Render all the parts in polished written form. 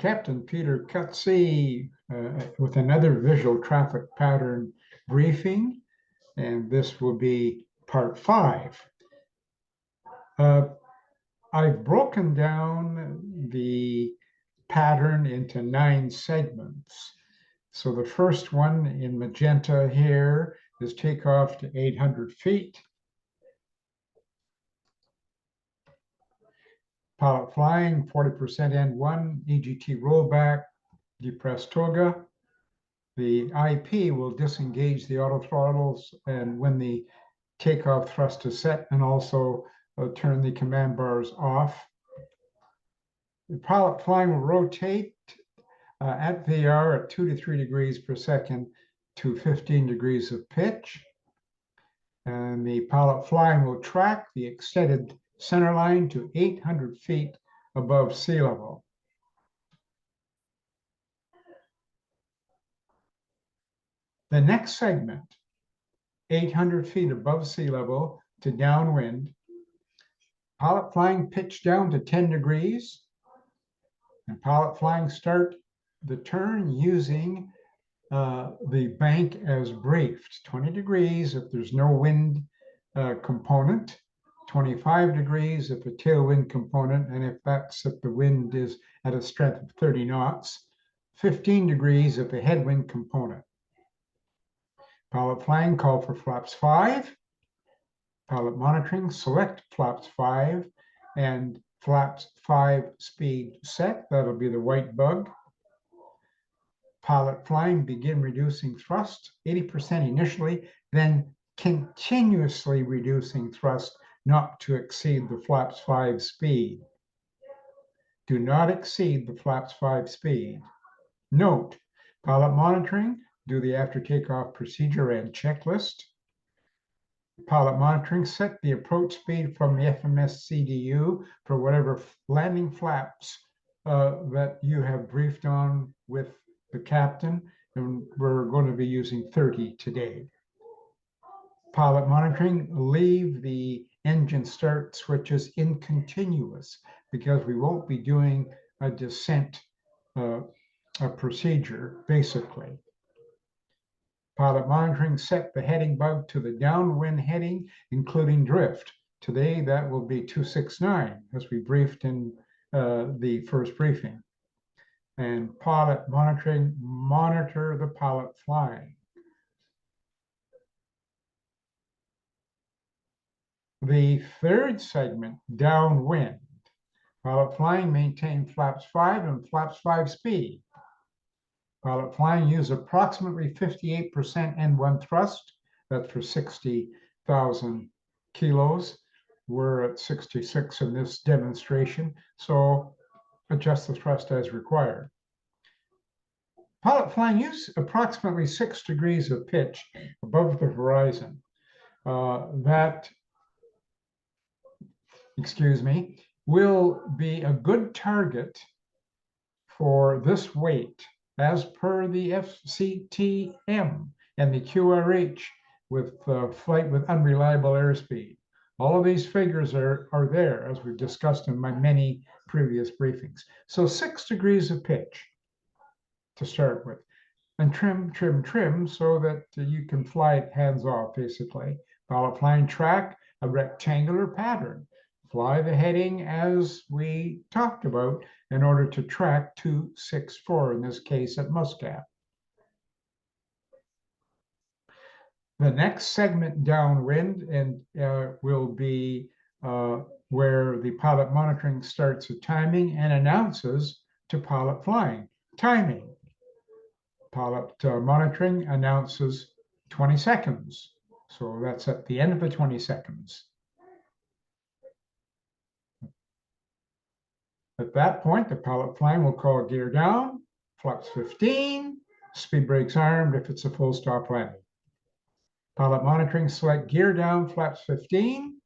Captain Peter Cutsey with another visual traffic pattern briefing, and this will be part 5. I've broken down the pattern into 9 segments. So the first one in magenta here is takeoff to 800 feet. Pilot flying, 40% N1, EGT rollback, depressed toga. The IP will disengage the auto throttles and when the takeoff thrust is set, and also turn the command bars off. The pilot flying will rotate at VR at 2 to 3 degrees per second to 15 degrees of pitch. And the pilot flying will track the extended center line to 800 feet above sea level. The next segment, 800 feet above sea level to downwind. Pilot flying pitch down to 10 degrees. And pilot flying start the turn using the bank as briefed. 20 degrees if there's no wind component. 25 degrees if a tailwind component, and if the wind is at a strength of 30 knots. 15 degrees if a headwind component. Pilot flying, call for flaps 5. Pilot monitoring, select flaps 5 and flaps 5 speed set. That'll be the white bug. Pilot flying, begin reducing thrust, 80% initially, then continuously reducing thrust not to exceed the flaps 5 speed. Do not exceed the flaps 5 speed. Note, pilot monitoring, do the after takeoff procedure and checklist. Pilot monitoring, set the approach speed from the FMS CDU for whatever landing flaps that you have briefed on with the captain, and we're going to be using 30 today. Pilot monitoring, leave the engine start switches in continuous because we won't be doing a descent procedure, basically. Pilot monitoring, set the heading bug to the downwind heading, including drift. Today, that will be 269, as we briefed in the first briefing. And pilot monitoring, monitor the pilot flying. The third segment, downwind. Pilot flying, maintain flaps 5 and flaps 5 speed. Pilot flying, use approximately 58% N1 thrust. That's for 60,000 kilos. We're at 66 in this demonstration, so adjust the thrust as required. Pilot flying, use approximately 6 degrees of pitch above the horizon. Will be a good target for this weight as per the FCTM and the QRH with flight with unreliable airspeed. All of these figures are there, as we've discussed in my many previous briefings. So 6 degrees of pitch to start with, and trim so that you can fly it hands off, basically. Pilot flying, track a rectangular pattern. Fly the heading as we talked about in order to track 264, in this case at Muscat. The next segment, downwind, and will be where the pilot monitoring starts the timing and announces to pilot flying. Timing. Pilot monitoring announces 20 seconds. So that's at the end of the 20 seconds. At that point, the pilot flying will call gear down, flaps 15, speed brakes armed if it's a full stop landing. Pilot monitoring, select gear down, flaps 15.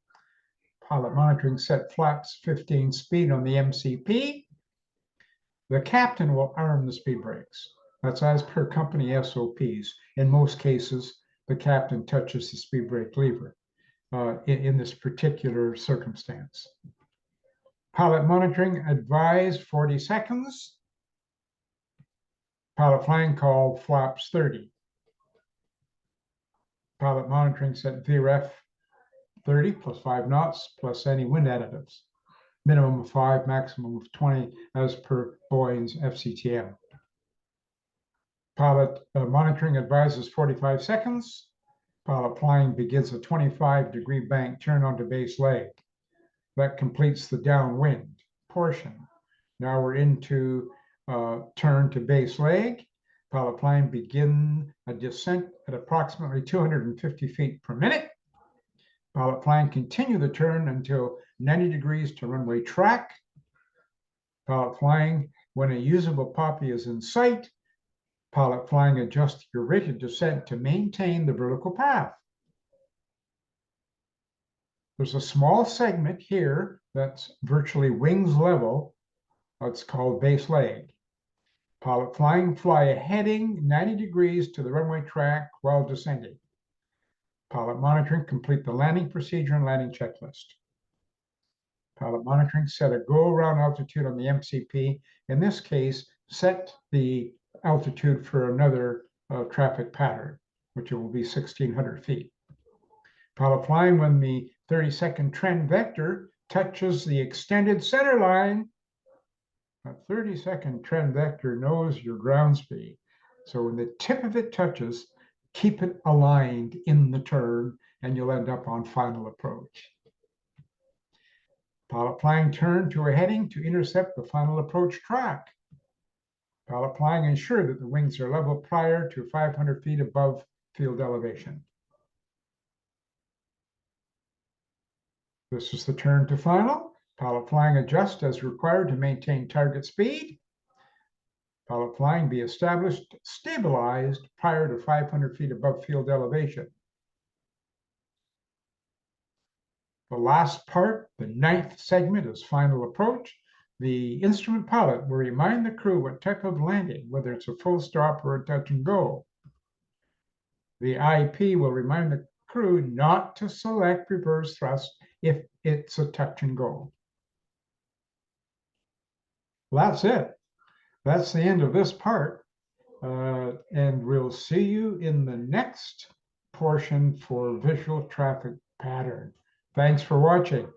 Pilot monitoring, set flaps 15 speed on the MCP. The captain will arm the speed brakes. That's as per company SOPs. In most cases, the captain touches the speed brake lever in this particular circumstance. Pilot monitoring, advise 40 seconds. Pilot flying call flaps 30. Pilot monitoring set VREF 30 plus 5 knots plus any wind additives. Minimum of 5, maximum of 20 as per Boeing's FCTM. Pilot monitoring advises 45 seconds. Pilot flying begins a 25-degree bank turn onto base leg. That completes the downwind portion. Now we're into turn to base leg. Pilot flying begin a descent at approximately 250 feet per minute. Pilot flying continue the turn until 90 degrees to runway track. Pilot flying when a usable poppy is in sight. Pilot flying adjust your rate of descent to maintain the vertical path. There's a small segment here that's virtually wings level. That's called base leg. Pilot flying, fly a heading 90 degrees to the runway track while descending. Pilot monitoring, complete the landing procedure and landing checklist. Pilot monitoring, set a go-around altitude on the MCP. In this case, set the altitude for another traffic pattern, which will be 1,600 feet. Pilot flying when the 30-second trend vector touches the extended center line. A 30-second trend vector knows your ground speed. So when the tip of it touches, keep it aligned in the turn and you'll end up on final approach. Pilot flying turn to a heading to intercept the final approach track. Pilot flying ensure that the wings are level prior to 500 feet above field elevation. This is the turn to final. Pilot flying adjust as required to maintain target speed. Pilot flying be established, stabilized prior to 500 feet above field elevation. The last part, the 9th segment, is final approach. The instrument pilot will remind the crew what type of landing, whether it's a full stop or a touch and go. The IP will remind the crew not to select reverse thrust if it's a touch and go. That's it. That's the end of this part. And we'll see you in the next portion for visual traffic pattern. Thanks for watching.